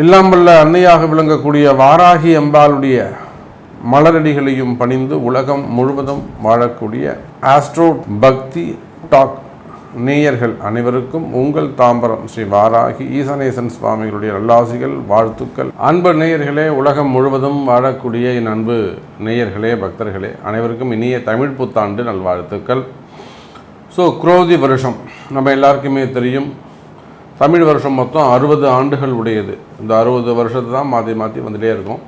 இல்லாமல்ல அன்னையாக விளங்கக்கூடிய வாராகி அம்பாளுடைய மலரடிகளையும் பணிந்து உலகம் முழுவதும் வாழக்கூடிய ஆஸ்ட்ரோ பக்தி டாக் நேயர்கள் அனைவருக்கும் உங்கள் தாம்பரம் ஸ்ரீ வாராகி ஈசனேசன் சுவாமிகளுடைய நல்லாசிகள், வாழ்த்துக்கள். அன்பு நேயர்களே, உலகம் முழுவதும் வாழக்கூடிய என் அன்பு நேயர்களே, பக்தர்களே அனைவருக்கும் இனிய தமிழ் புத்தாண்டு நல்வாழ்த்துக்கள். குரோதி வருஷம் நம்ம எல்லாருக்குமே தெரியும். தமிழ் வருஷம் மொத்தம் 60 ஆண்டுகள் உடையது. இந்த 60 வருஷத்தை தான் மாற்றி மாற்றி வந்துகிட்டே இருக்கும்.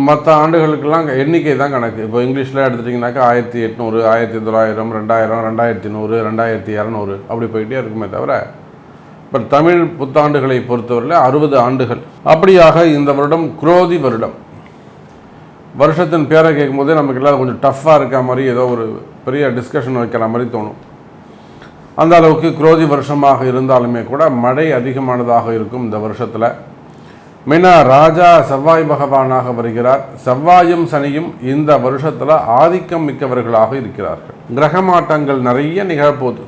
மற்ற ஆண்டுகளுக்கெல்லாம் எண்ணிக்கை தான் கணக்கு. இப்போ இங்கிலீஷில் எடுத்துட்டிங்கனாக்கா 1800, 1900, 2000, 2100, 2200 அப்படி போயிட்டே இருக்குமே தவிர, இப்போ தமிழ் புத்தாண்டுகளை பொறுத்தவரையில் 60 ஆண்டுகள். அப்படியாக இந்த வருடம் குரோதி வருடம். வருஷத்தின் பேரை கேட்கும் போதே நமக்கு எல்லாம் கொஞ்சம் டஃப்பாக இருக்க மாதிரி, ஏதோ ஒரு பெரிய டிஸ்கஷன் வைக்கிற மாதிரி தோணும். அந்த அளவுக்கு குரோதி வருஷமாக இருந்தாலுமே கூட மழை அதிகமானதாக இருக்கும் இந்த வருஷத்தில். மெயினாக ராஜா செவ்வாய் பகவானாக வருகிறார். செவ்வாயும் சனியும் இந்த வருஷத்தில் ஆதிக்கம் மிக்கவர்களாக இருக்கிறார்கள். கிரக மாற்றங்கள் நிறைய நிகழப்போகுது.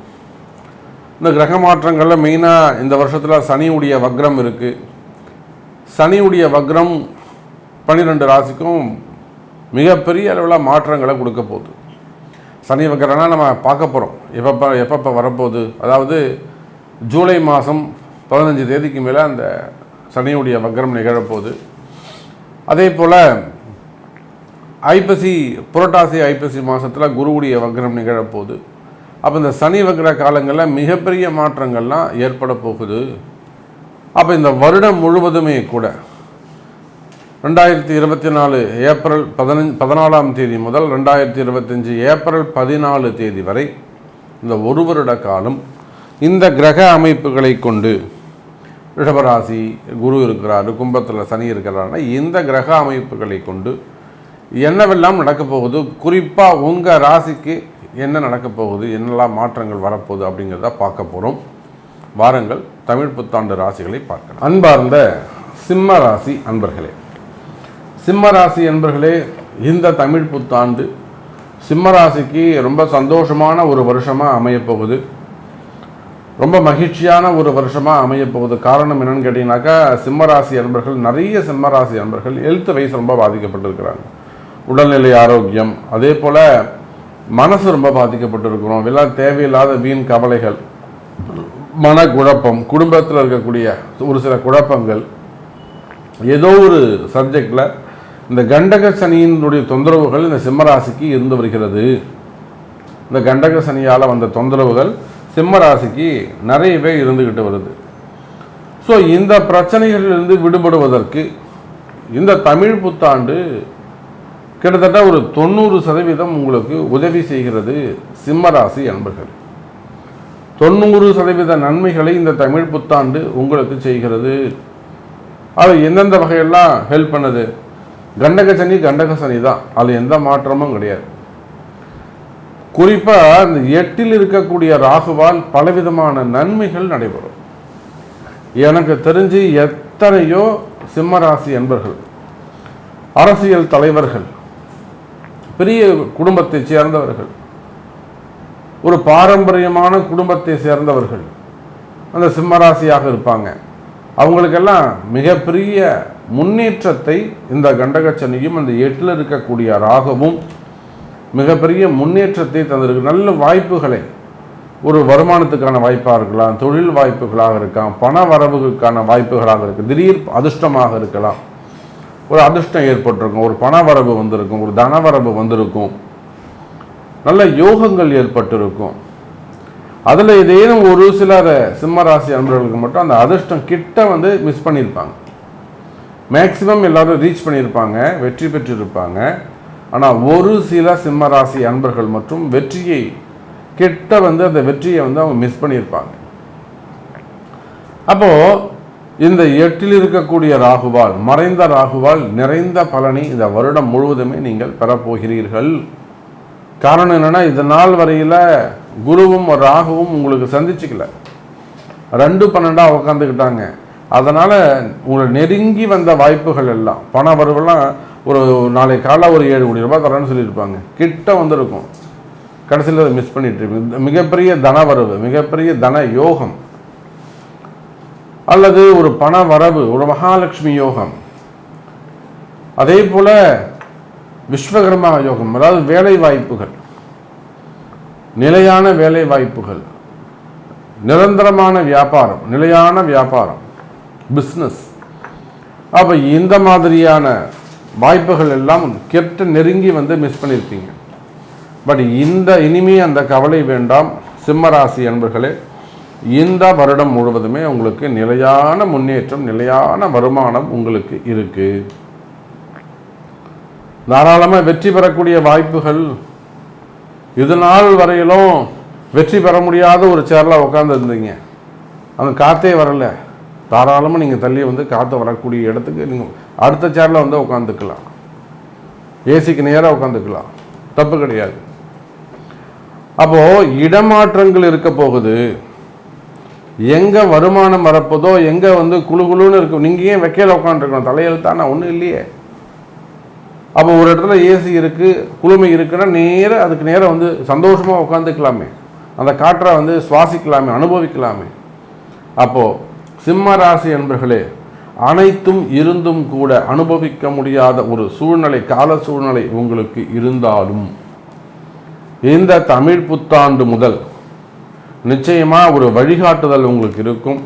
இந்த கிரக மாற்றங்களில் மெயினாக இந்த வருஷத்தில் சனியுடைய வக்ரம் இருக்குது. சனியுடைய வக்ரம் 12 ராசிக்கும் மிகப்பெரிய அளவில் மாற்றங்களை கொடுக்க போகுது. சனி வக்ரம்னா நம்ம பார்க்க போகிறோம் எப்பப்போ வரப்போகுது. அதாவது ஜூலை மாதம் 15 தேதிக்கு மேலே அந்த சனியுடைய வக்ரம் நிகழப்போகுது. அதே போல் புரட்டாசி ஐப்பசி மாதத்தில் குருவுடைய வக்ரம் நிகழப்போகுது. அப்போ இந்த சனி வக்ர காலங்களில் மிகப்பெரிய மாற்றங்கள்லாம் ஏற்பட போகுது. அப்போ இந்த வருடம் முழுவதுமே கூட 2024 ஏப்ரல் 14ஆம் தேதி முதல் 2025 ஏப்ரல் 14 தேதி வரை இந்த ஒரு வருட காலம் இந்த கிரக அமைப்புகளை கொண்டு, ரிஷபராசி குரு இருக்கிறாரு, கும்பத்தில் சனி இருக்கிறாருன்னா இந்த கிரக அமைப்புகளை கொண்டு என்னவெல்லாம் நடக்கப் போகுது, குறிப்பாக உங்கள் ராசிக்கு என்ன நடக்கப் போகுது, என்னெல்லாம் மாற்றங்கள் வரப்போகுது அப்படிங்கிறத பார்க்க போகிறோம். வாருங்கள் தமிழ் புத்தாண்டு ராசிகளை பார்க்கலாம். அன்பார்ந்த சிம்ம ராசி அன்பர்களே, சிம்ம ராசி அன்பர்களே, இந்த தமிழ் புத்தாண்டு சிம்ம ராசிக்கு ரொம்ப சந்தோஷமான ஒரு வருஷமாக அமையப்போகுது. ரொம்ப மகிழ்ச்சியான ஒரு வருஷமாக அமையப்போகுது. காரணம் என்னன்னு கேட்டிங்கனாக்கா, சிம்மராசி அன்பர்கள், நிறைய சிம்மராசி அன்பர்கள் ஹெல்த் வைஸ் ரொம்ப பாதிக்கப்பட்டிருக்கிறாங்க. உடல்நிலை ஆரோக்கியம், அதே போல் மனசு ரொம்ப பாதிக்கப்பட்டிருக்கிறோம். எல்லாம் தேவையில்லாத வீண் கவலைகள், மனக்குழப்பம், குடும்பத்தில் இருக்கக்கூடிய ஒரு சில குழப்பங்கள், ஏதோ ஒரு சப்ஜெக்டில் இந்த கண்டக சனியினுடைய தொந்தரவுகள் இந்த சிம்மராசிக்கு இருந்து வருகிறது. இந்த கண்டக சனியால் வந்த தொந்தரவுகள் சிம்மராசிக்கு நிறையவே இருந்துக்கிட்டு வருது. இந்த பிரச்சனைகளிலிருந்து விடுபடுவதற்கு இந்த தமிழ் புத்தாண்டு கிட்டத்தட்ட ஒரு 90% உங்களுக்கு உதவி செய்கிறது. சிம்மராசி அன்பர்கள், 90% நன்மைகளை இந்த தமிழ் புத்தாண்டு உங்களுக்கு செய்கிறது. அது எந்தெந்த வகையெல்லாம் ஹெல்ப் பண்ணுது? கண்டக சனி தான், அது எந்த மாற்றமும் கிடையாது. குறிப்பாக இந்த 8ல் இருக்கக்கூடிய ராகுவால் பலவிதமான நன்மைகள் நடைபெறும். எனக்கு தெரிஞ்சு எத்தனையோ சிம்மராசி அன்பர்கள், அரசியல் தலைவர்கள், பெரிய குடும்பத்தை சேர்ந்தவர்கள், ஒரு பாரம்பரியமான குடும்பத்தை சேர்ந்தவர்கள் அந்த சிம்மராசியாக இருப்பாங்க. அவங்களுக்கெல்லாம் மிகப்பெரிய முன்னேற்றத்தை இந்த கண்டகச்சனியும் அந்த 8ல் இருக்கக்கூடிய ராகுவும் மிகப்பெரிய முன்னேற்றத்தை தந்திருக்கு. நல்ல வாய்ப்புகளை, ஒரு வருமானத்துக்கான வாய்ப்பாக இருக்கலாம், தொழில் வாய்ப்புகளாக இருக்கலாம், பண வரவுகளுக்கான வாய்ப்புகளாக இருக்குது, திடீர் அதிர்ஷ்டமாக இருக்கலாம், ஒரு அதிர்ஷ்டம் ஏற்பட்டிருக்கும், ஒரு பண வரவு வந்திருக்கும், ஒரு தனவரவு வந்திருக்கும், நல்ல யோகங்கள் ஏற்பட்டிருக்கும். அதில் ஏதேனும் ஒரு சிலர் சிம்மராசி அன்பர்களுக்கு மட்டும் அந்த அதிர்ஷ்டம் கிட்ட மிஸ் பண்ணியிருப்பாங்க. மேக்சிமம் எல்லாரும் ரீச் பண்ணியிருப்பாங்க, வெற்றி பெற்றிருப்பாங்க. ஆனால் ஒரு சில சிம்மராசி அன்பர்கள் மற்றும் வெற்றியை கிட்ட அந்த வெற்றியை அவங்க மிஸ் பண்ணியிருப்பாங்க. அப்போது இந்த 8ல் இருக்கக்கூடிய ராகுவால், மறைந்த ராகுவால் நிறைந்த பலனை இந்த வருடம் முழுவதுமே நீங்கள் பெறப்போகிறீர்கள். காரணம் என்னென்னா, இது நாள் வரையில் குருவும் ராகுவும் உங்களுக்கு சந்திச்சுக்கல, 2-12 உட்காந்துக்கிட்டாங்க. அதனால் உங்களை நெருங்கி வந்த வாய்ப்புகள் எல்லாம், பண வரவெல்லாம் ஒரு நாளை காலை ஒரு 7 கோடி ரூபாய் தரேன்னு சொல்லியிருப்பாங்க, கிட்ட வந்திருக்கும். கடைசியில் அதை மிஸ் பண்ணிட்டு மிகப்பெரிய தன வரவு, மிகப்பெரிய தன யோகம், அல்லது ஒரு பண வரவு, ஒரு மகாலட்சுமி யோகம், அதே போல விஸ்வகர்மா யோகம், அதாவது வேலை வாய்ப்புகள், நிலையான வேலை வாய்ப்புகள், நிரந்தரமான வியாபாரம், நிலையான வியாபாரம், பிஸ்னஸ். அப்போ இந்த மாதிரியான வாய்ப்புகள் எல்லாம் கெட்ட நெருங்கி மிஸ் பண்ணியிருப்பீங்க. பட் இனிமே அந்த கவலை வேண்டாம் சிம்மராசி அன்பர்களே. இந்த வருடம் முழுவதுமே உங்களுக்கு நிலையான முன்னேற்றம், நிலையான வருமானம் உங்களுக்கு இருக்கு. தாராளமாக வெற்றி பெறக்கூடிய வாய்ப்புகள். இது நாள் வரையிலும் வெற்றி பெற முடியாத ஒரு சேர்ல உட்கார்ந்து இருந்தீங்க, அங்கே காற்றே வரல, தாராளமாக நீங்கள் தள்ளி காற்று வரக்கூடிய இடத்துக்கு நீங்கள் அடுத்த சேரில் உட்காந்துக்கலாம். ஏசிக்கு நேராக உட்காந்துக்கலாம், தப்பு கிடையாது. அப்போது இடமாற்றங்கள் இருக்க போகுது. எங்கே வருமானம் வரப்போதோ, எங்கே குழுன்னு இருக்கும், நீங்கள் ஏன் வைக்கையில் உட்காந்துருக்கணும், தலையெழுத்தானா ஒன்றும் இல்லையே. அப்போ ஒரு இடத்துல ஏசி இருக்குது, குளுமை இருக்குன்னா நேராக அதுக்கு நேராக சந்தோஷமாக உட்காந்துக்கலாமே, அந்த காற்றை சுவாசிக்கலாமே, அனுபவிக்கலாமே. அப்போது சிம்ம ராசி என்பர்களே, அனைத்தும் இருந்தும் கூட அனுபவிக்க முடியாத ஒரு சூழ்நிலை, கால சூழ்நிலை உங்களுக்கு இருந்தாலும் இந்த தமிழ் புத்தாண்டு முதல் நிச்சயமாக ஒரு வழிகாட்டுதல் உங்களுக்கு இருக்கும்.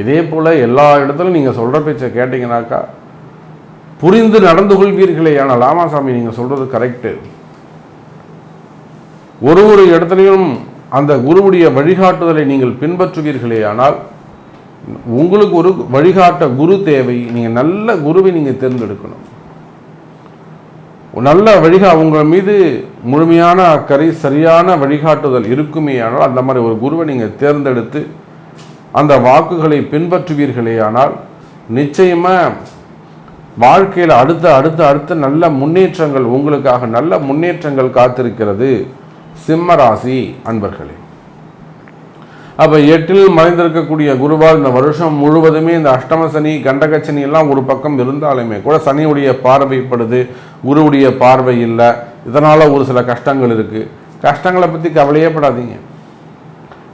இதே போல் எல்லா இடத்துலையும் நீங்கள் சொல்கிற பேச்சை கேட்டிங்கனாக்கா புரிந்து நடந்து கொள்வீர்களே. ஆனால் ராமாசாமி நீங்கள் சொல்கிறது கரெக்டு, ஒரு இடத்துலையும் அந்த குருவுடைய வழிகாட்டுதலை நீங்கள் பின்பற்றுவீர்களே. ஆனால் உங்களுக்கு ஒரு வழிகாட்ட குரு தேவை. நீங்கள் நல்ல குருவை நீங்கள் தேர்ந்தெடுக்கணும். நல்ல உங்கள் மீது முழுமையான அக்கறை, சரியான வழிகாட்டுதல் இருக்குமே. ஆனால் அந்த மாதிரி ஒரு குருவை நீங்கள் தேர்ந்தெடுத்து அந்த வாக்குகளை பின்பற்றுவீர்களே. ஆனால் நிச்சயமாக வாழ்க்கையில் அடுத்த நல்ல முன்னேற்றங்கள் உங்களுக்காக, நல்ல முன்னேற்றங்கள் காத்திருக்கிறது சிம்ம ராசி அன்பர்களே. அப்போ 8ல் மறைந்திருக்கக்கூடிய குருவால் இந்த வருஷம் முழுவதுமே இந்த அஷ்டம சனி, கண்டக சனி எல்லாம் ஒரு பக்கம் இருந்தாலுமே கூட சனியுடைய பார்வைப்படுது, குருவுடைய பார்வை இல்லை. இதனால் ஒரு சில கஷ்டங்கள் இருக்குது. கஷ்டங்களை பற்றி கவலையே படாதீங்க.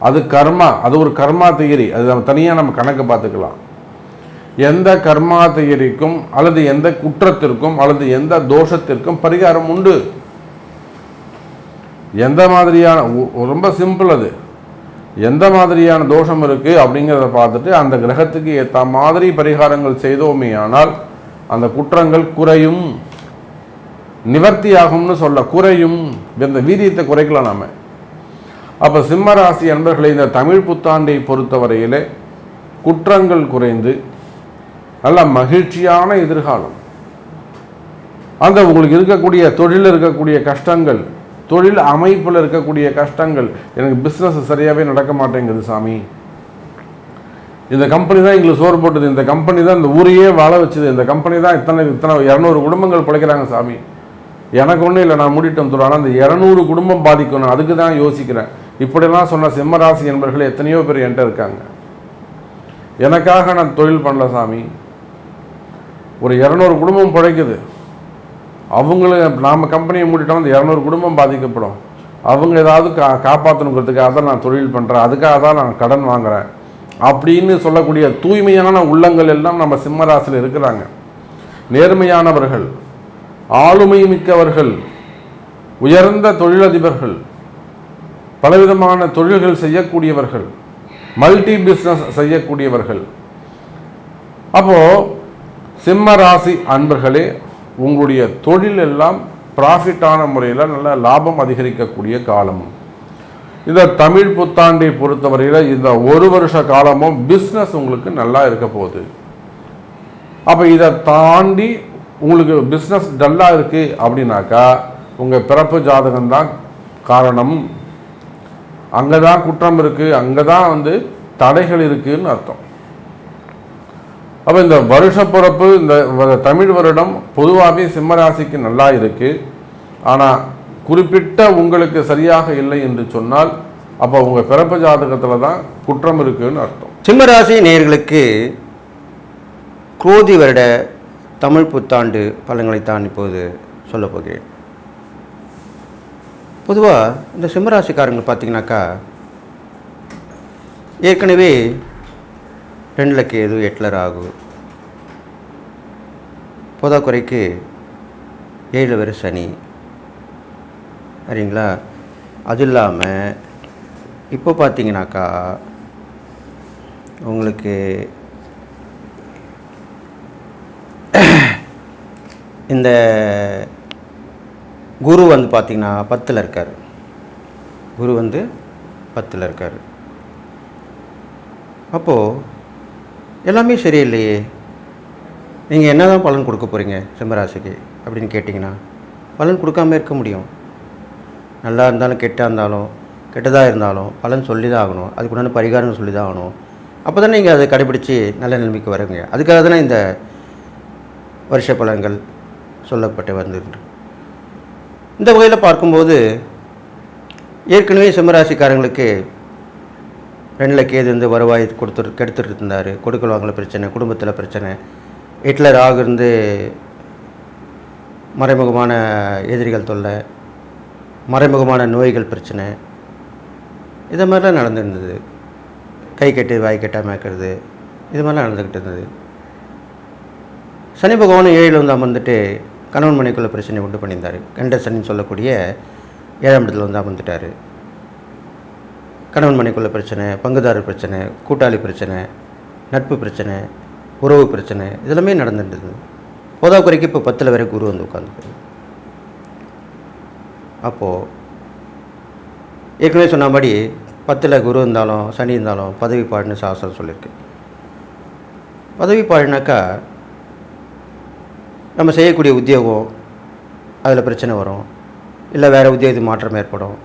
அது கர்மா, அது ஒரு கர்மா தியரி, அது நம்ம தனியாக நம்ம கணக்கு பார்த்துக்கலாம். எந்த கர்மா தியரிக்கும் அல்லது எந்த குற்றத்திற்கும் அல்லது எந்த தோஷத்திற்கும் பரிகாரம் உண்டு. எந்த மாதிரியான, ரொம்ப சிம்பிள், அது எந்த மாதிரியான தோஷம் இருக்குது அப்படிங்கிறத பார்த்துட்டு அந்த கிரகத்துக்கு ஏற்ற மாதிரி பரிகாரங்கள் செய்தோமே ஆனால் அந்த குற்றங்கள் குறையும், நிவர்த்தியாகும்னு சொல்ல, குறையும், இந்த வீரியத்தை குறைக்கலாம் நாம. அப்போ சிம்மராசி அன்பர்களை இந்த தமிழ் புத்தாண்டை பொறுத்தவரையிலே குற்றங்கள் குறைந்து நல்ல மகிழ்ச்சியான எதிர்காலம். அந்த உங்களுக்கு இருக்கக்கூடிய தொழிலில் இருக்கக்கூடிய கஷ்டங்கள், தொழில் அமைப்பில் இருக்கக்கூடிய கஷ்டங்கள், எனக்கு பிஸ்னஸ் சரியாகவே நடக்க மாட்டேங்குது சாமி, இந்த கம்பெனி தான் எங்களுக்கு சோறு போட்டது, இந்த கம்பெனி தான் இந்த ஊரையே வாழ வச்சுது, இந்த கம்பெனி தான் இத்தனை 200 குடும்பங்கள் பிழைக்கிறாங்க சாமி, எனக்கு ஒன்றும் இல்லை, நான் மூடிட்டு வந்துடுறேன். ஆனால் அந்த 200 குடும்பம் பாதிக்கணும், அதுக்கு தான் யோசிக்கிறேன். இப்படிலாம் சொன்ன சிம்மராசி என்பர்கள் எத்தனையோ பேர் என்கிட்ட இருக்காங்க. எனக்காக நான் தொழில் பண்ணல சாமி, ஒரு 200 குடும்பம் பிழைக்குது, அவங்களுக்கு நாம் கம்பெனியை மூடிட்டோம், அந்த 200 குடும்பம் பாதிக்கப்படும், அவங்க ஏதாவது காப்பாற்றணுங்கிறதுக்காக தான் நான் தொழில் பண்ணுறேன், அதுக்காக தான் நான் கடன் வாங்குகிறேன் அப்படின்னு சொல்லக்கூடிய தூய்மையான உள்ளங்கள் எல்லாம் நம்ம சிம்மராசியில் இருக்கிறாங்க. நேர்மையானவர்கள், ஆளுமை மிக்கவர்கள், உயர்ந்த தொழிலதிபர்கள், பலவிதமான தொழில்கள் செய்யக்கூடியவர்கள், மல்டி பிஸ்னஸ் செய்யக்கூடியவர்கள். அப்போது சிம்ம ராசி அன்பர்களே, உங்களுடைய தொழில் எல்லாம் ப்ராஃபிட்டான முறையில் நல்ல லாபம் அதிகரிக்கக்கூடிய காலம். இந்த தமிழ் புத்தாண்டை பொறுத்தவரையில் இந்த 1 வருஷ காலமும் பிஸ்னஸ் உங்களுக்கு நல்லா இருக்க போகுது. அப்போ இதை தாண்டி உங்களுக்கு பிஸ்னஸ் டல்லாக இருக்குது அப்படின்னாக்கா உங்கள் பிறப்பு ஜாதகம்தான் காரணம். அங்கே தான் குற்றம் இருக்குது, அங்கே தான் தடைகள் இருக்குதுன்னு அர்த்தம். அப்போ இந்த வருஷ பிறப்பு, இந்த தமிழ் வருடம் பொதுவாகவே சிம்மராசிக்கு நல்லா இருக்குது. ஆனால் குறிப்பிட்ட உங்களுக்கு சரியாக இல்லை என்று சொன்னால் அப்போ உங்கள் பிறப்பு ஜாதகத்தில் தான் குற்றம் இருக்குதுன்னு அர்த்தம். சிம்மராசி நேயர்களுக்கு குரோதி வருட தமிழ் புத்தாண்டு பலன்களை தான் இப்போது சொல்ல போகிறேன். பொதுவாக இந்த சிம்மராசிக்காரங்க பார்த்தீங்கன்னாக்கா ஏற்கனவே 2 கேது 8 ராகு, போதாக்குறைக்கு 7 வரை சனி. சரிங்களா? அது இல்லாமல் இப்போ பார்த்தீங்கன்னாக்கா உங்களுக்கு இந்த குரு வந்து பார்த்திங்கன்னா 10ல் இருக்கார். குரு வந்து 10ல் இருக்கார். அப்போது எல்லாமே சரியில்லையே, நீங்கள் என்ன தான் பலன் கொடுக்க போகிறீங்க சிம்மராசிக்கு அப்படின்னு கேட்டிங்கன்னா, பலன் கொடுக்காமல் இருக்க முடியும். நல்லா இருந்தாலும் கெட்டதாக இருந்தாலும் பலன் சொல்லி தான் ஆகணும். அதுக்குண்டான பரிகாரம் சொல்லி தான் ஆகணும். அப்போ தான் நீங்கள் அதை கடைபிடிச்சி நல்ல நிலைமைக்கு வருவீங்க. அதுக்காக தானே இந்த வருஷ பலன்கள் சொல்லப்பட்டு வந்துருக்கு. இந்த வகையில் பார்க்கும்போது ஏற்கனவே சிம்மராசிக்காரங்களுக்கு 2 கேது இருந்து வருவாய் கெடுத்துட்டு இருந்தார். கொடுக்கல் வாங்கல பிரச்சனை, குடும்பத்தில் பிரச்சனை, 8ல் ராகு இருந்து மறைமுகமான எதிரிகள் தொல்லை, மறைமுகமான நோய்கள் பிரச்சனை, இதை மாதிரிலாம் நடந்துருந்தது. கை கெட்டு வாய் கெட்டாமல் இருக்கிறது, இது மாதிரிலாம் நடந்துக்கிட்டு இருந்தது. சனி பகவானும் 7ல் வந்து அமர்ந்துட்டு கணவன் மனைக்குள்ள பிரச்சனை உண்டு பண்ணியிருந்தார். கண்ட சனின்னு சொல்லக்கூடிய 7ஆம் இடத்துல வந்து அமர்ந்துட்டார். கணவன் மனைக்குள்ள பிரச்சனை, பங்குதாரர் பிரச்சனை, கூட்டாளி பிரச்சனை, நட்பு பிரச்சனை, உறவு பிரச்சனை, இதெல்லாமே நடந்துட்டு. போதாக்குறைக்கு இப்போ 10ல் வரை குரு வந்து உட்காந்துருக்கு. அப்போது ஏற்கனவே சொன்னபடி 10ல் குரு இருந்தாலும் சனி இருந்தாலும் பதவி பாடுன்னு சாஸ்திரம் சொல்லியிருக்கு. பதவி பாடுனாக்கா நம்ம செய்யக்கூடிய உத்தியோகம் அதில் பிரச்சனை வரும், இல்லை வேறு உத்தியோகத்துக்கு மாற்றம் ஏற்படும்.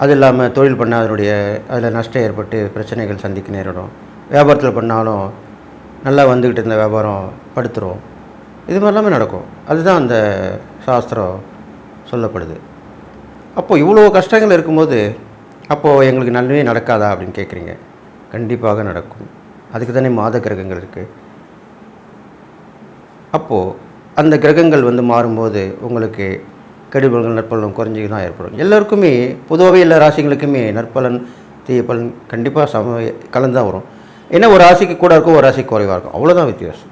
அது இல்லாமல் தொழில் பண்ணால் அதில் நஷ்டம் ஏற்பட்டு பிரச்சனைகள் சந்திக்க நேரிடும். வியாபாரத்தில் பண்ணாலும் நல்லா வந்துக்கிட்டு இருந்த வியாபாரம் படுத்துரும். இது மாதிரிலாமே நடக்கும். அதுதான் அந்த சாஸ்திரம் சொல்லப்படுது. அப்போது இவ்வளோ கஷ்டங்கள் இருக்கும்போது அப்போது எங்களுக்கு நன்மையே நடக்காதா அப்படின்னு கேட்குறீங்க. கண்டிப்பாக நடக்கும். அதுக்கு தானே மாத கிரகங்கள் இருக்குது. அப்போது அந்த கிரகங்கள் வந்து மாறும்போது உங்களுக்கு கெடுபலன்கள் நற்பலன் குறைஞ்சி தான் ஏற்படும். எல்லோருக்குமே பொதுவாகவே எல்லா ராசிகளுக்குமே நற்பலன் தீய பலன் கண்டிப்பாக கலந்து தான் வரும். ஏன்னா ஒரு ராசிக்கு கூட இருக்கும், ஒரு ராசிக்கு குறைவாக இருக்கும், அவ்வளோதான் வித்தியாசம்.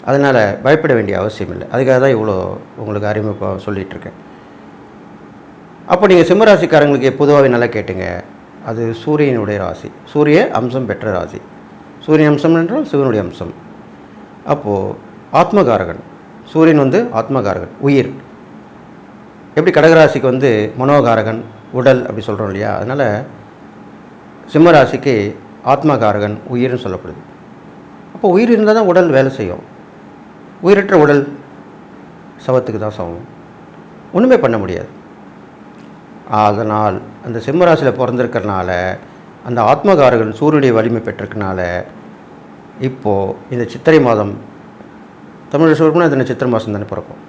அதனால் பயப்பட வேண்டிய அவசியம் இல்லை. அதுக்காக தான் இவ்வளோ உங்களுக்கு அறிமுகம் சொல்லிகிட்ருக்கேன். அப்போ நீங்கள் சிம்மராசிக்காரங்களுக்கு பொதுவாகவே நல்லா கேட்டுங்க. அது சூரியனுடைய ராசி, சூரிய அம்சம் பெற்ற ராசி. சூரியன் அம்சம் என்றால் சிவனுடைய அம்சம். அப்போது ஆத்மகாரகன் சூரியன் வந்து ஆத்மகாரகன், உயிர். எப்படி கடகராசிக்கு வந்து மனோகாரகன், உடல் அப்படி சொல்கிறோம் இல்லையா? அதனால் சிம்மராசிக்கு ஆத்மகாரகன் உயிர்னு சொல்லப்படுது. அப்போ உயிர் இருந்தால் தான் உடல் வேலை செய்யும். உயிரற்ற உடல் சவத்துக்கு தான் சமம், ஒன்றுமே பண்ண முடியாது. அதனால் அந்த சிம்மராசியில் பிறந்திருக்கிறனால அந்த ஆத்மகாரகன் சூரியனுடைய வலிமை பெற்றிருக்கனால இப்போது இந்த சித்திரை மாதம், தமிழ் சொல்லணும்னா இந்த சித்திரை மாதம் தானே பிறக்கும்.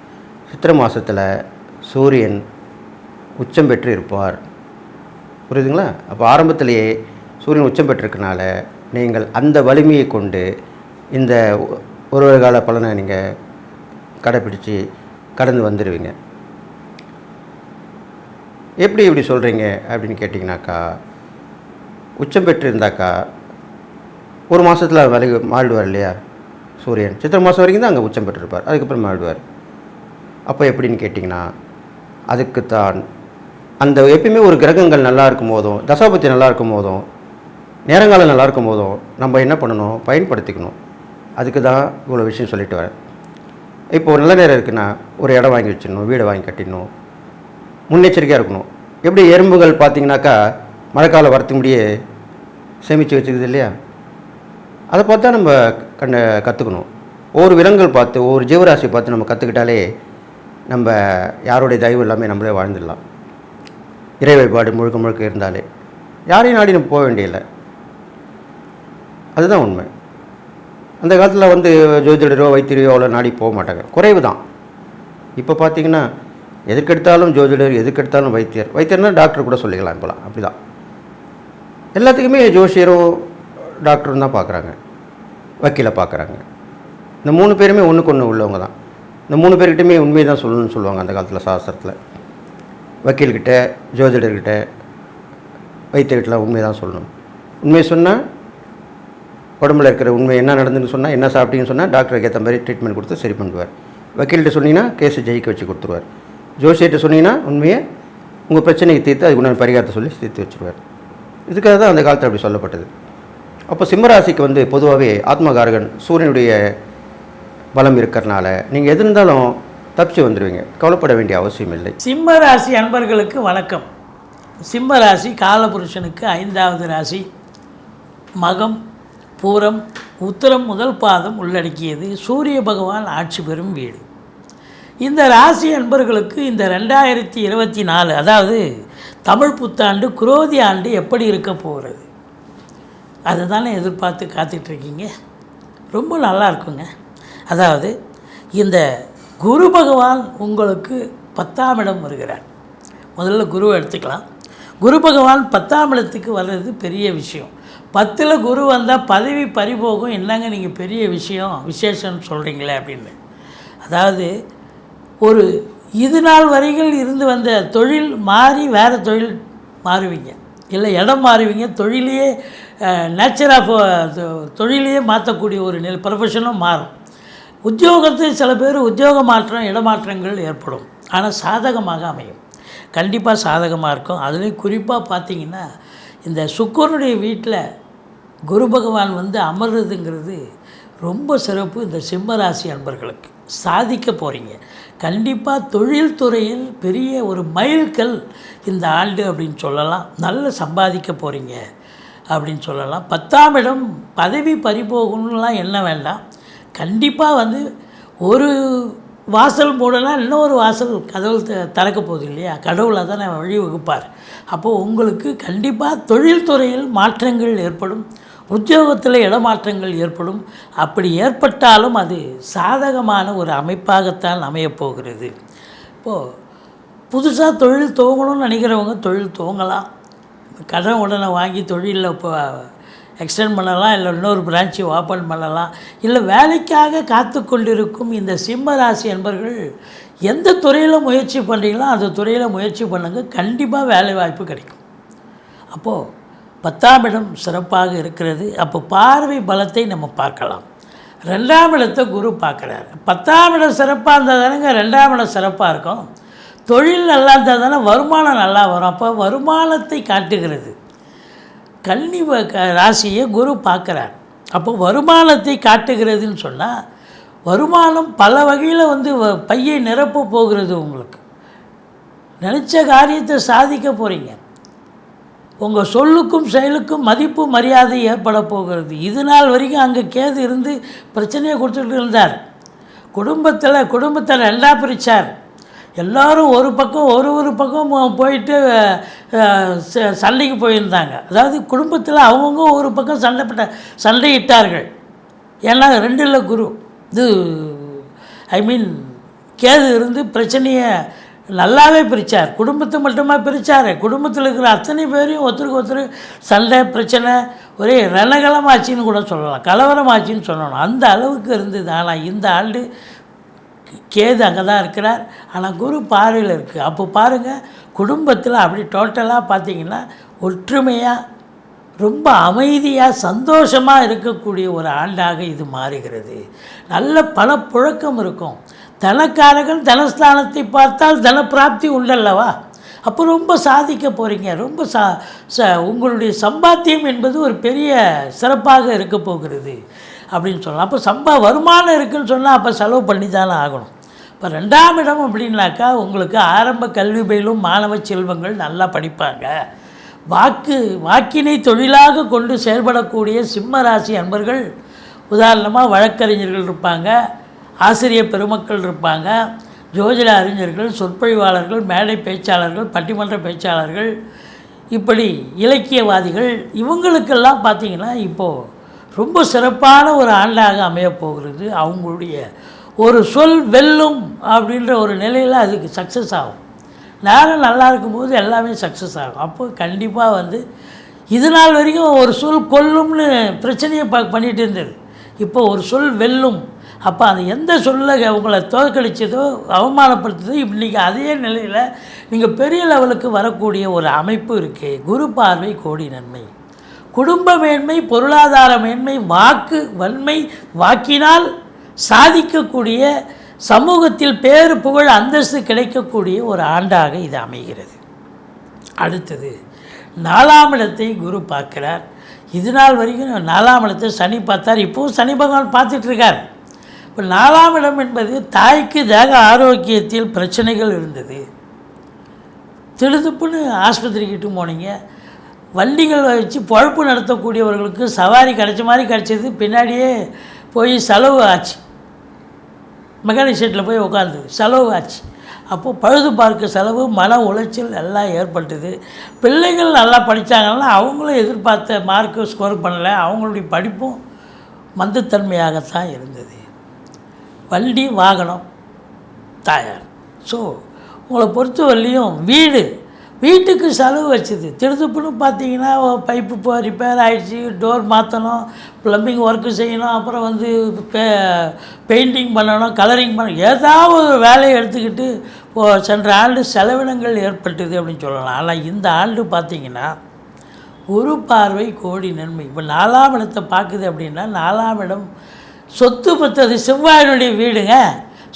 சித்திரை மாதத்தில் சூரியன் உச்சம் பெற்று இருப்பார். புரியுதுங்களா? அப்போ ஆரம்பத்திலேயே சூரியன் உச்சம் பெற்றிருக்கனால நீங்கள் அந்த வலிமையை கொண்டு இந்த ஒரு கால பலனை நீங்கள் கடைப்பிடித்து கடந்து வந்துடுவீங்க. எப்படி இப்படி சொல்கிறீங்க அப்படின்னு கேட்டிங்கனாக்கா, உச்சம் பெற்று இருந்தாக்கா ஒரு மாதத்தில் மாறிடுவார் இல்லையா? சூரியன் சித்திரை மாதம் வரைக்கும் தான் அங்கே உச்சம் பெற்றிருப்பார், அதுக்கப்புறம் மாறிடுவார். அப்போ எப்படின்னு கேட்டிங்கன்னா, அதுக்குத்தான் அந்த எப்பயுமே ஒரு கிரகங்கள் நல்லா இருக்கும் போதும், தசாபத்தி நல்லா இருக்கும் போதும், நேரங்காலம் நல்லா இருக்கும் போதும் நம்ம என்ன பண்ணணும், பயன்படுத்திக்கணும். அதுக்கு தான் இவ்வளோ விஷயம் சொல்லிட்டு வரேன். இப்போது நல்ல நேரம் இருக்குன்னா ஒரு இடம் வாங்கி வச்சிடணும், வீடை வாங்கி கட்டிடணும், முன்னெச்சரிக்கையாக இருக்கணும். எப்படி எறும்புகள் பார்த்திங்கனாக்கா மழைக்காலம் வரத்துக்கு முடியே சேமித்து வச்சுக்குது இல்லையா? அதை பார்த்தா நம்ம கற்றுக்கணும். ஒவ்வொரு விலங்குகள் பார்த்து, ஒவ்வொரு ஜீவராசியை பார்த்து நம்ம கற்றுக்கிட்டாலே நம்ம யாருடைய தயவு இல்லாமல் நம்மளே வாழ்ந்துடலாம். இறை வழிபாடு முழுக்க இருந்தாலே யாரையும் நாடி நம்ம போக வேண்டியதில்லை. அதுதான் உண்மை. அந்த காலத்தில் வந்து ஜோதிடரோ வைத்தியரையோ அவ்வளோ நாடி போக மாட்டாங்க, குறைவு தான். இப்போ பார்த்திங்கன்னா எதுக்கெடுத்தாலும் ஜோதிடர், எதுக்கெடுத்தாலும் வைத்தியர்னா டாக்டர் கூட சொல்லிக்கலாம். இப்போலாம் அப்படி தான் எல்லாத்துக்குமே ஜோசியரும் டாக்டரும் தான் பார்க்குறாங்க, வக்கீலை பார்க்குறாங்க. இந்த 3 பேருமே ஒன்றுக்கு ஒன்று உள்ளவங்க தான். இந்த 3 பேர்கிட்டையுமே உண்மையை தான் சொல்லணும்னு சொல்லுவாங்க அந்த காலத்தில் சாஸ்திரத்தில். வக்கீல்கிட்ட, ஜோதிடர்கிட்ட, வைத்தியர்கிட்டலாம் உண்மையை தான் சொல்லணும். உண்மையை சொன்னால் உடம்புல இருக்கிற உண்மை என்ன நடந்துன்னு சொன்னால், என்ன சாப்பிட்டீங்கன்னு சொன்னால் டாக்டருக்கு ஏற்ற மாதிரி ட்ரீட்மெண்ட் கொடுத்து சரி பண்ணுவார். வக்கீல்கிட்ட சொன்னீங்கன்னா கேஸை ஜெயிக்க வச்சு கொடுத்துருவார். ஜோசியர்கிட்ட சொன்னீங்கன்னா உண்மையை உங்கள் பிரச்சனையை தீர்த்து அதுக்கு உண்டான பரிகாரத்தை சொல்லி தீர்த்து வச்சுருவார். இதுக்காக தான் அந்த காலத்தில் அப்படி சொல்லப்பட்டது. அப்போ சிம்மராசிக்கு பொதுவாகவே ஆத்மகாரகன் சூரியனுடைய பலம் இருக்கிறனால நீங்கள் எது இருந்தாலும் தப்பிச்சு வந்துடுவீங்க, கவலைப்பட வேண்டிய அவசியம் இல்லை. சிம்ம ராசி அன்பர்களுக்கு வணக்கம். சிம்ம ராசி காலபுருஷனுக்கு 5வது ராசி. மகம், பூரம், உத்திரம் முதல் பாதம் உள்ளடக்கியது. சூரிய பகவான் ஆட்சி பெறும் வீடு. இந்த ராசி அன்பர்களுக்கு இந்த 2024 அதாவது தமிழ் புத்தாண்டு குரோதி ஆண்டு எப்படி இருக்க போகிறது அதை தானே எதிர்பார்த்து காத்துட்ருக்கீங்க. ரொம்ப நல்லா இருக்குங்க. அதாவது இந்த குரு பகவான் உங்களுக்கு 10ஆம் இடம் வருகிறார். முதல்ல குருவை எடுத்துக்கலாம். குரு பகவான் 10ஆம் இடத்துக்கு வர்றது பெரிய விஷயம். 10ல் குரு வந்தால் பதவி பறிபோகும். என்னங்க நீங்கள் பெரிய விசேஷம்னு சொல்கிறீங்களே அப்படின்னு. அதாவது ஒரு இது நாள் வரைகள் இருந்து வந்த தொழில் மாறி வேறு தொழில் மாறுவீங்க, இல்லை இடம் மாறுவீங்க. தொழிலையே நேச்சர் ஆஃப் தொழிலையே மாற்றக்கூடிய ஒரு நிலை ப்ரொஃபஷனும் மாறும். உத்தியோகத்தில் சில பேர் உத்தியோக மாற்றம் இடமாற்றங்கள் ஏற்படும். ஆனால் சாதகமாக அமையும், கண்டிப்பாக சாதகமாக இருக்கும். அதுலேயும் குறிப்பாக பார்த்திங்கன்னா இந்த சுக்கிரனுடைய வீட்டில் குரு பகவான் அமர்றதுங்கிறது ரொம்ப சிறப்பு. இந்த சிம்ம ராசி அன்பர்களுக்கு சாதிக்க போகிறீங்க. கண்டிப்பாக தொழில்துறையில் பெரிய ஒரு மைல்கல் இந்த ஆண்டு அப்படின்னு சொல்லலாம். நல்ல சம்பாதிக்க போகிறீங்க அப்படின்னு சொல்லலாம். 10ஆம் இடம் பதவி பறிபோகணும்லாம் என்ன வேண்டாம். கண்டிப்பாக ஒரு வாசல் மூடலாம், இன்னொரு வாசல் கதவு திறக்க போகுது இல்லையா. கடவுளை தான் வழிவகுப்பார். அப்போது உங்களுக்கு கண்டிப்பாக தொழில்துறையில் மாற்றங்கள் ஏற்படும், உத்தியோகத்தில் இடமாற்றங்கள் ஏற்படும். அப்படி ஏற்பட்டாலும் அது சாதகமான ஒரு அமைப்பாகத்தான் அமையப்போகிறது. இப்போது புதுசாக தொழில் துவங்கணும்னு நினைக்கிறவங்க தொழில் துவங்கலாம். கடன் உடனே வாங்கி தொழிலில் இப்போ எக்ஸ்டெண்ட் பண்ணலாம், இல்லை இன்னொரு பிரான்ச்சை ஓப்பன் பண்ணலாம். இல்லை வேலைக்காக காத்து கொண்டிருக்கும் இந்த சிம்ம ராசி என்பர்கள் எந்த துறையில் முயற்சி பண்ணுறீங்களோ அந்த துறையில் முயற்சி பண்ணுங்கள், கண்டிப்பாக வேலை வாய்ப்பு கிடைக்கும். அப்போது 10ஆம் இடம் சிறப்பாக இருக்கிறது. அப்போ பார்வை பலத்தை நம்ம பார்க்கலாம். 2ஆம் இடத்தை குரு பார்க்குறாரு. 10ஆம் இடம் சிறப்பாக இருந்தால் தானேங்க 2ஆம் இடம் சிறப்பாக இருக்கும். தொழில் நல்லா இருந்தால் தானே வருமானம் நல்லா வரும். அப்போ வருமானத்தை காட்டுகிறது. கன்னி ராசியை குரு பார்க்குறார். அப்போ வருமானத்தை காட்டுகிறதுன்னு சொன்னால் வருமானம் பல வகையில் பையை நிரப்ப போகிறது. உங்களுக்கு நினச்ச காரியத்தை சாதிக்க போகிறீங்க. உங்கள் சொல்லுக்கும் செயலுக்கும் மதிப்பு மரியாதை ஏற்பட போகிறது. இது நாள் வரைக்கும் அங்கே கேது இருந்து பிரச்சனையை கொடுத்துட்டு இருந்தார். குடும்பத்தை 2ஆக பிரித்தார். எல்லோரும் ஒரு பக்கம் போயிட்டு சண்டைக்கு போயிருந்தாங்க. அதாவது குடும்பத்தில் அவங்கவுங்க ஒரு பக்கம் சண்டையிட்டார்கள். ஏன்னா 2ல் குரு கேது இருந்து பிரச்சனையை நல்லாவே பிரித்தார். குடும்பத்தை மட்டுமா பிரித்தார், குடும்பத்தில் இருக்கிற அத்தனை பேரையும் ஒருத்தருக்கு ஒருத்தர் சண்டை பிரச்சனை ஒரே ரணகலமாச்சின்னு கூட சொல்லலாம், கலவரமாச்சின்னு சொல்லணும். அந்த அளவுக்கு இருந்தது. ஆனால் இந்த ஆண்டு கேது அங்கே தான் இருக்கிறார். ஆனால் குரு பார்வையில் இருக்குது. அப்போ பாருங்கள், குடும்பத்தில் அப்படி டோட்டலாக பார்த்திங்கன்னா ஒற்றுமையாக ரொம்ப அமைதியாக சந்தோஷமாக இருக்கக்கூடிய ஒரு ஆண்டாக இது மாறுகிறது. நல்ல பணப்புழக்கம் இருக்கும். தனக்காரகன் தனஸ்தானத்தை பார்த்தால் தனப்பிராப்தி உண்டல்லவா. அப்போ ரொம்ப சாதிக்க போகிறீங்க. ரொம்ப உங்களுடைய சம்பாத்தியம் என்பது ஒரு பெரிய சிறப்பாக இருக்க போகிறது அப்படின்னு சொல்லலாம். அப்போ வருமானம் இருக்குதுன்னு சொன்னால் அப்போ செலவு பண்ணி தானே ஆகணும். இப்போ 2ஆம் இடம் அப்படின்னாக்கா உங்களுக்கு ஆரம்ப கல்வி பயிலும் மாணவ செல்வங்கள் நல்லா படிப்பாங்க. வாக்கினை தொழிலாக கொண்டு செயல்படக்கூடிய சிம்ம ராசி அன்பர்கள், உதாரணமாக வழக்கறிஞர்கள் இருப்பாங்க, ஆசிரியர் பெருமக்கள் இருப்பாங்க, ஜோதிட அறிஞர்கள், சொற்பொழிவாளர்கள், மேடை பேச்சாளர்கள், பட்டிமன்ற பேச்சாளர்கள், இப்படி இலக்கியவாதிகள், இவங்களுக்கெல்லாம் பார்த்திங்கன்னா இப்போது ரொம்ப சிறப்பான ஒரு ஆண்டாக அமையப்போகிறது. அவங்களுடைய ஒரு சொல் வெல்லும் அப்படின்ற ஒரு நிலையில் அதுக்கு சக்ஸஸ் ஆகும். நேரம் நல்லா இருக்கும்போது எல்லாமே சக்ஸஸ் ஆகும். அப்போ கண்டிப்பாக இது நாள் வரைக்கும் ஒரு சொல் கொல்லும்னு பிரச்சனையை பண்ணிகிட்டு இருந்தது. இப்போ ஒரு சொல் வெல்லும். அப்போ அது எந்த சொல்ல உங்களை தோற்கடிச்சதோ அவமானப்படுத்துதோ இன்றைக்கி அதே நிலையில் நீங்கள் பெரிய லெவலுக்கு வரக்கூடிய ஒரு அமைப்பு இருக்குது. குரு பார்வை கோடி நன்மை. குடும்ப மேன்மை, பொருளாதார மேன்மை, வாக்கு வன்மை, வாக்கினால் சாதிக்கக்கூடிய, சமூகத்தில் பேரு புகழ் அந்தஸ்து கிடைக்கக்கூடிய ஒரு ஆண்டாக இது அமைகிறது. அடுத்தது 4ஆம் இடத்தை குரு பார்க்கிறார். இது நாள் வரைக்கும் 4ஆம் இடத்தை சனி பார்த்தார். இப்போவும் சனி பகவான் பார்த்துட்ருக்கார். இப்போ 4ஆம் இடம் என்பது தாய்க்கு தேக ஆரோக்கியத்தில் பிரச்சனைகள் இருந்தது. திடுதுப்புன்னு ஆஸ்பத்திரிக்கிட்டு போனீங்க. வண்டிகள் வச்சு பொழப்பு நடத்தக்கூடியவர்களுக்கு சவாரி கிடைச்ச மாதிரி கிடச்சிது. பின்னாடியே போய் செலவு ஆச்சு. மெக்கானிக் ஷெட்டில் போய் உட்காந்து செலவு ஆச்சு. அப்போது பழுது பார்க்க செலவு, மன உளைச்சல் எல்லாம் ஏற்பட்டது. பிள்ளைகள் நல்லா படித்தாங்கன்னா அவங்களும் எதிர்பார்த்த மார்க்கு ஸ்கோர் பண்ணலை. அவங்களுடைய படிப்பும் மந்தத்தன்மையாகத்தான் இருந்தது. வண்டி வாகனம் தயார். ஸோ உங்களை பொறுத்தவரையிலையும் வீட்டுக்கு செலவு வச்சுது. திருதுப்புன்னு பார்த்தீங்கன்னா பைப்பு இப்போ ரிப்பேர் ஆகிடுச்சி, டோர் மாற்றணும், ப்ளம்பிங் ஒர்க்கு செய்யணும், அப்புறம் வந்து பெயிண்டிங் பண்ணணும், கலரிங் பண்ணணும், ஏதாவது ஒரு வேலையை எடுத்துக்கிட்டு சென்ற ஆண்டு செலவினங்கள் ஏற்பட்டது அப்படின்னு சொல்லலாம். ஆனால் இந்த ஆண்டு பார்த்திங்கன்னா ஒரு பார்வை கோடி நன்மை. இப்போ 4ஆம் இடத்தை பார்க்குது அப்படின்னா 4ஆம் இடம் சொத்து பத்து, அது செவ்வாயினுடைய வீடுங்க.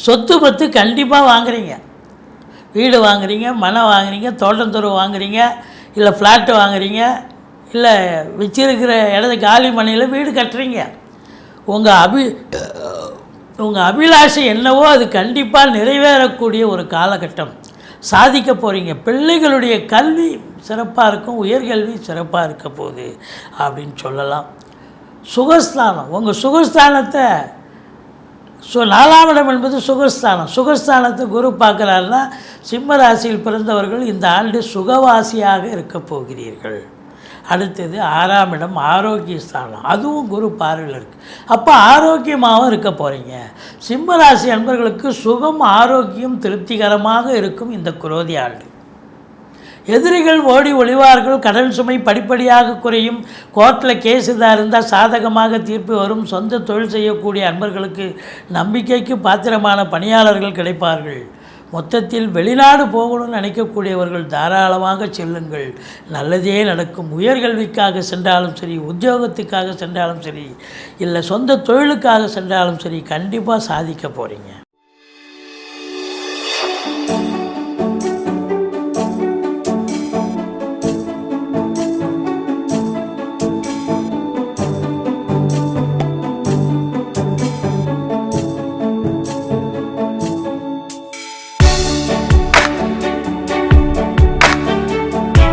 சொத்து பத்து கண்டிப்பாக வாங்குறீங்க. வீடு வாங்குறீங்க, மனை வாங்குறீங்க, தோட்டத்துறை வாங்குறீங்க, இல்லை ஃப்ளாட்டு வாங்குறீங்க, இல்லை வச்சிருக்கிற இடத்த காலி மனையில் வீடு கட்டுறீங்க. உங்கள் அபிலாஷை என்னவோ அது கண்டிப்பாக நிறைவேறக்கூடிய ஒரு காலகட்டம். சாதிக்க போகிறீங்க. பிள்ளைகளுடைய கல்வி சிறப்பாக இருக்கும், உயர்கல்வி சிறப்பாக இருக்க போகுது அப்படின்னு சொல்லலாம். சுகஸ்தானம், உங்கள் சுகஸ்தானத்தை 4ஆம் இடம் என்பது சுகஸ்தானம். சுகஸ்தானத்தை குரு பார்க்குறாருன்னா சிம்ம ராசியில் பிறந்தவர்கள் இந்த ஆண்டு சுகவாசியாக இருக்க போகிறீர்கள். அடுத்தது 6ஆம் இடம் ஆரோக்கிய ஸ்தானம். அதுவும் குரு பார்வையில் இருக்குது. அப்போ ஆரோக்கியமாகவும் இருக்க போகிறீங்க. சிம்ம ராசி அன்பர்களுக்கு சுகம், ஆரோக்கியம் திருப்திகரமாக இருக்கும் இந்த குரோதி ஆண்டு. எதிரிகள் ஓடி ஒளிவார்கள். கடன் சுமை படிப்படியாக குறையும். கோர்ட்டில் கேஸ் இதாக இருந்தால் சாதகமாக தீர்ப்பு வரும். சொந்த தொழில் செய்யக்கூடிய அன்பர்களுக்கு நம்பிக்கைக்கு பாத்திரமான பணியாளர்கள் கிடைப்பார்கள். மொத்தத்தில் வெளிநாடு போகணும்னு நினைக்கக்கூடியவர்கள் தாராளமாக செல்லுங்கள், நல்லதே நடக்கும். உயர்கல்விக்காக சென்றாலும் சரி, உத்தியோகத்துக்காக சென்றாலும் சரி, இல்லை சொந்த தொழிலுக்காக சென்றாலும் சரி, கண்டிப்பாக சாதிக்க போகிறீங்க.